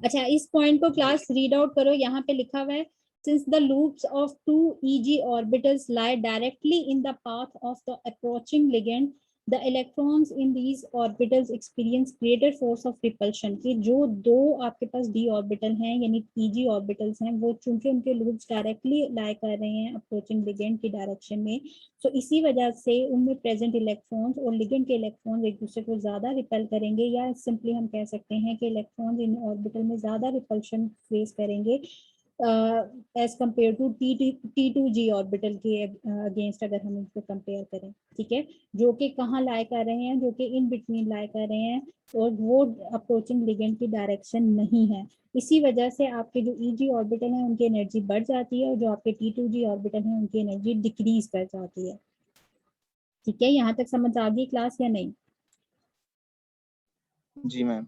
अच्छा इस पॉइंट को क्लास रीड आउट करो, यहाँ पे लिखा हुआ है, since the loops of two EG orbitals lie directly in the path of the approaching ligand, the electrons in these orbitals experience greater force of repulsion, कि जो दो आपके पास डी ऑर्बिटल हैं यानी ईजी ऑर्बिटल्स हैं, वो चूंकि उनके लूप्स डायरेक्टली लाई कर रहे हैं अप्रोचिंग लिगेंड की डायरेक्शन में, तो इसी वजह से उनमें प्रेजेंट इलेक्ट्रॉन्स और लिगेंड के इलेक्ट्रॉन्स एक दूसरे को ज्यादा रिपेल करेंगे, या सिंपली हम कह सकते हैं कि इलेक्ट्रॉन्स इन ऑर्बिटल में ज्यादा रिपल्शन फेस करेंगे as compared to T2G orbital के अगेंस्ट, अगर हम इसको कंपेयर करें, ठीक है, जो कि कहाँ लाई कर रहे हैं, जो कि इन बिटवीन लाई कर रहे हैं, और वो अप्रोचिंग लिगेंड की डायरेक्शन नहीं है। इसी वजह से आपके जो EG ऑर्बिटल हैं उनकी एनर्जी बढ़ जाती है, और जो आपके T2G ऑर्बिटल हैं उनकी एनर्जी डिक्रीज कर जाती है। ठीक है, यहाँ तक समझ आ गई क्लास या नहीं? जी मैम।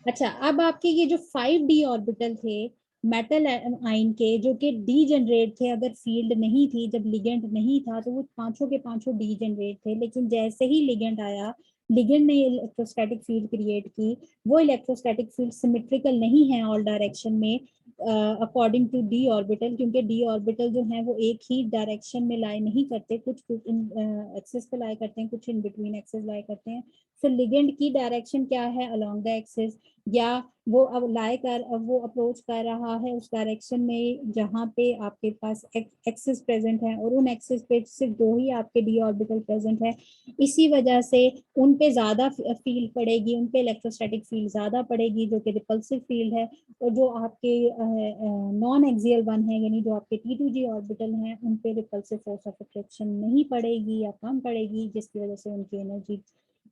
अच्छा, अब आपके ये जो 5D ऑर्बिटल थे मेटल आयन के, जो कि डी जनरेट थे, अगर फील्ड नहीं थी, जब लिगेंड नहीं था, तो वो पांचों के पांचों डी जनरेट थे, लेकिन जैसे ही लिगेंड आया, लिगेंड ने इलेक्ट्रोस्टैटिक फील्ड क्रिएट की, वो इलेक्ट्रोस्टैटिक फील्ड सिमेट्रिकल नहीं है ऑल डायरेक्शन में अकॉर्डिंग टू डी ऑर्बिटल, क्योंकि डी ऑर्बिटल जो है वो एक ही डायरेक्शन में लाई नहीं करते, कुछ इन एक्सिस पे लाई करते हैं, कुछ इन बिटवीन एक्सिस लाई करते हैं। तो लिगेंड की डायरेक्शन क्या है, अलोंग द एक्सिस, या वो अब लाई कर, अब वो अप्रोच कर रहा है उस डायरेक्शन में जहाँ पे आपके पास एक्सिस प्रेजेंट है, और उन एक्सिस पे सिर्फ दो ही आपके डी ऑर्बिटल प्रेजेंट है, इसी वजह से उन पे ज्यादा फील्ड पड़ेगी, उन पे इलेक्ट्रोस्टैटिक फील्ड ज्यादा पड़ेगी, जो कि रिपल्सिव फील्ड है। और जो आपके नॉन एक्सियल वन है, यानी जो आपके T2G ऑर्बिटल हैं, उन पे रिपल्सिव फोर्स ऑफ अट्रैक्शन नहीं पड़ेगी या कम पड़ेगी, जिसकी वजह से उनकी एनर्जी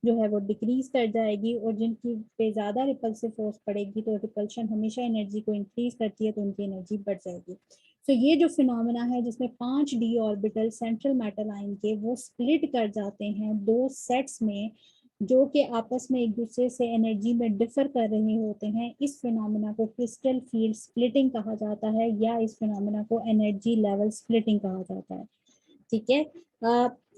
जो है वो डिक्रीज कर जाएगी, और जिनकी पे ज्यादा रिपल्सिव फोर्स पड़ेगी, तो रिपल्शन हमेशा एनर्जी को इंक्रीज करती है, तो उनकी एनर्जी बढ़ जाएगी। तो ये जो फिनोमेना है जिसमें 5 D orbital central metal ion के वो स्प्लिट कर जाते हैं दो सेट्स में, जो कि आपस में एक दूसरे से एनर्जी में डिफर कर रहे होते हैं, इस फिनोमेना को क्रिस्टल फील्ड स्प्लिटिंग कहा जाता है, या इस फिनोमेना को एनर्जी लेवल स्प्लिटिंग कहा जाता है। ठीक है,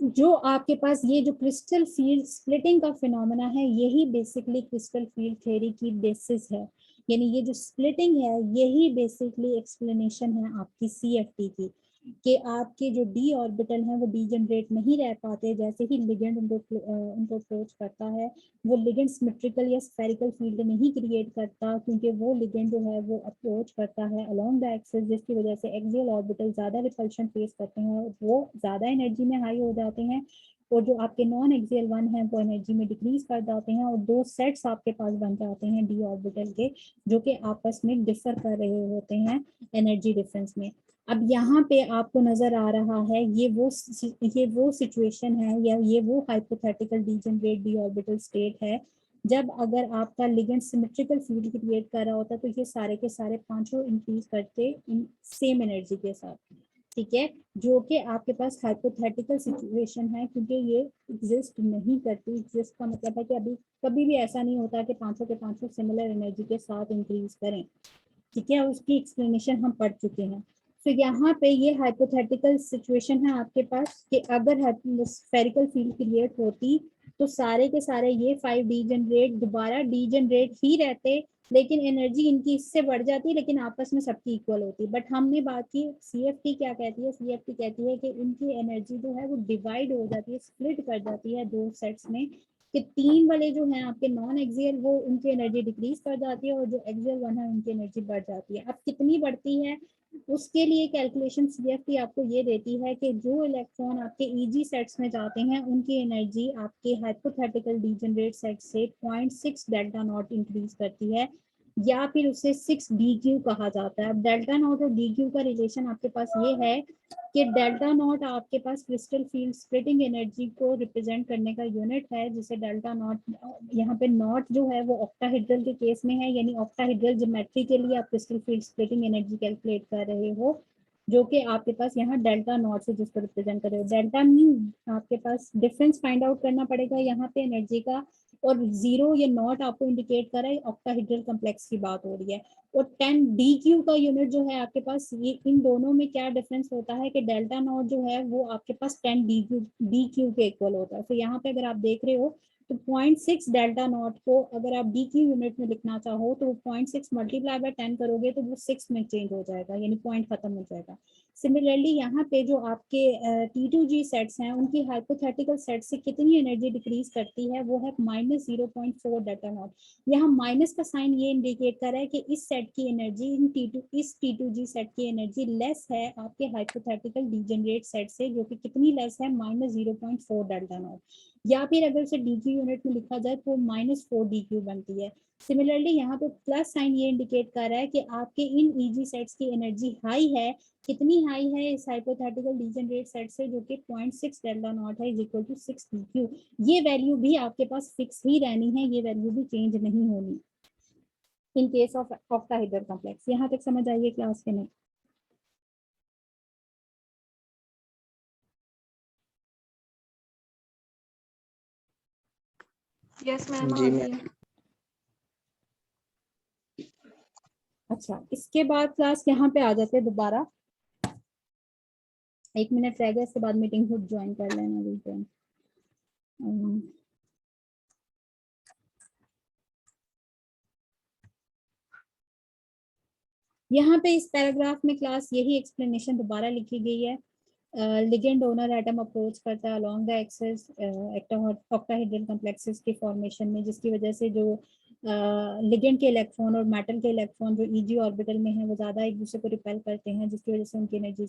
जो आपके पास ये जो क्रिस्टल फील्ड स्प्लिटिंग का फिनोमेना है, यही बेसिकली क्रिस्टल फील्ड थ्योरी की बेसिस है, यानी ये जो स्प्लिटिंग है यही बेसिकली एक्सप्लेनेशन है आपकी CFT की, कि आपके जो डी ऑर्बिटल हैं वो डी जनरेट नहीं रह पाते, जैसे ही लिगेंड उनको अप्रोच करता है, वो लिगेंड सिमेट्रिकल या स्फेरिकल फील्ड नहीं क्रिएट करता, क्योंकि वो लिगेंड जो है वो अप्रोच करता है अलोंग द एक्सिस, जिसकी वजह से एक्सियल ऑर्बिटल ज्यादा रिपल्शन फेस करते हैं, और वो ज्यादा एनर्जी में हाई हो जाते हैं, और जो आपके नॉन एक्सियल वन है वो एनर्जी में डिक्रीज कर जाते हैं, और दो सेट्स आपके पास बन जाते हैं डी ऑर्बिटल के, जो कि आपस में डिफर कर रहे होते हैं एनर्जी डिफरेंस में। अब यहाँ पे आपको नजर आ रहा है ये वो सिचुएशन है, या ये वो hypothetical degenerate D orbital state है, जब अगर आपका लिगेंड सिमेट्रिकल फील्ड क्रिएट कर रहा होता, तो ये सारे के सारे पांचों इंक्रीज करते इन सेम एनर्जी के साथ। ठीक है, जो कि आपके पास हाइपोथेटिकल सिचुएशन है, क्योंकि ये एग्जिस्ट नहीं करती। एग्जिस्ट का मतलब है कि अभी कभी भी ऐसा नहीं होता कि पांचों के पांचों सिमिलर एनर्जी के साथ इंक्रीज करें। ठीक है, उसकी एक्सप्लेनेशन हम पढ़ चुके हैं। तो यहाँ पे ये हाइपोथेटिकल सिचुएशन है आपके पास कि अगर स्फेरिकल फील्ड क्रिएट होती, तो सारे के सारे ये 5D जनरेट दोबारा डी जनरेट ही रहते, लेकिन एनर्जी इनकी इससे बढ़ जाती, लेकिन आपस में सबकी इक्वल होती। बट हमने बात की CFT क्या कहती है, CFT कहती है कि इनकी एनर्जी जो है वो डिवाइड हो जाती है, स्प्लिट कर जाती है दो सेट्स में, कि तीन वाले जो हैं आपके नॉन एक्सियल वो उनकी एनर्जी डिक्रीज कर जाती है, और जो एक्सियल वन है उनकी एनर्जी बढ़ जाती है। अब कितनी बढ़ती है उसके लिए कैलकुलेशन CFT आपको ये देती है कि जो इलेक्ट्रॉन आपके EG सेट्स में जाते हैं उनकी एनर्जी आपके हाइपोथेटिकल डीजनरेट सेट से 0.6 डेल्टा नॉट इंक्रीज करती है, या फिर उसे 6DQ कहा जाता है। अब डेल्टा नॉट और DQ का रिलेशन आपके पास ये है कि डेल्टा नॉट आपके पास क्रिस्टल फील्ड स्प्लिटिंग एनर्जी को रिप्रेजेंट करने का यूनिट है, जिसे डेल्टा नॉट, यहाँ पे नॉट जो है वो ऑक्टाहेड्रल के केस में है, यानी ऑक्टाहेड्रल ज्योमेट्री के लिए आप crystal field splitting energy calculate कर रहे हो, जो कि आपके पास यहाँ डेल्टा नॉट से जिसको रिप्रेजेंट कर रहे हो। डेल्टा मीन आपके पास डिफरेंस फाइंड आउट करना पड़ेगा यहाँ पे एनर्जी का, और जीरो या नॉट आपको इंडिकेट कर रहा है ऑक्टाहेड्रल कॉम्प्लेक्स की बात हो रही है। और 10DQ का यूनिट जो है आपके पास, ये इन दोनों में क्या डिफरेंस होता है कि डेल्टा नॉट जो है वो आपके पास 10DQ के इक्वल होता है। तो यहाँ पे अगर आप देख रहे हो तो 0.6 डेल्टा नॉट को अगर आप DQ यूनिट में लिखना चाहो तो 0.6 मल्टीप्लाई बाय 10 करोगे तो वो 6 में चेंज हो जाएगा, यानी पॉइंट खत्म हो जाएगा। सिमिलरली यहाँ पे जो आपके T2G सेट्स हैं उनकी हाइपोथेटिकल सेट से कितनी एनर्जी डिक्रीज करती है, वो है -0.4 डेल्टा नॉट। यहाँ माइनस का साइन ये इंडिकेट कर रहा है कि इस सेट की एनर्जी इस T2G सेट की एनर्जी लेस है आपके हाइपोथेटिकल डीजेनरेट सेट से, जो कि कितनी लेस है -0.4 डेल्टा नॉट, या फिर अगर उसे DQ यूनिट में लिखा जाए तो -4 DQ बनती है। सिमिलरली यहाँ पे प्लस साइन ये इंडिकेट कर रहा है कि आपके इन EG सेट्स की एनर्जी हाई है, कितनी हाई है इस हाइपोथेटिकल डीजेनरेट सेट से, जो कि 0.6 डेल्टा नॉट है, इज इक्वल टू 6 DQ। ये वैल्यू भी आपके पास फिक्स ही रहनी है, ये वैल्यू भी चेंज नहीं होनी in case of octahedral complex. यहाँ तक समझ आइए क्लास के नहीं? यस मैम जी आ मैम। रही है। अच्छा, इसके बाद क्लास यहाँ पे आ जाते हैं दोबारा, 1 मिनट रह गया, इसके बाद मीटिंग खुद ज्वाइन कर लेना वीकेंड। यहाँ पे इस पैराग्राफ में क्लास यही एक्सप्लेनेशन दोबारा लिखी गई है। लिगेंड डोनर एटम अप्रोच करता है along the axis octahedral complexes के फॉर्मेशन में, जिसकी वजह से जो लिगेंड के इलेक्ट्रॉन और मेटल के इलेक्ट्रॉन जो EG ऑर्बिटल में है वो ज्यादा एक दूसरे को रिपेल करते हैं, जिसकी वजह से उनकी एनर्जी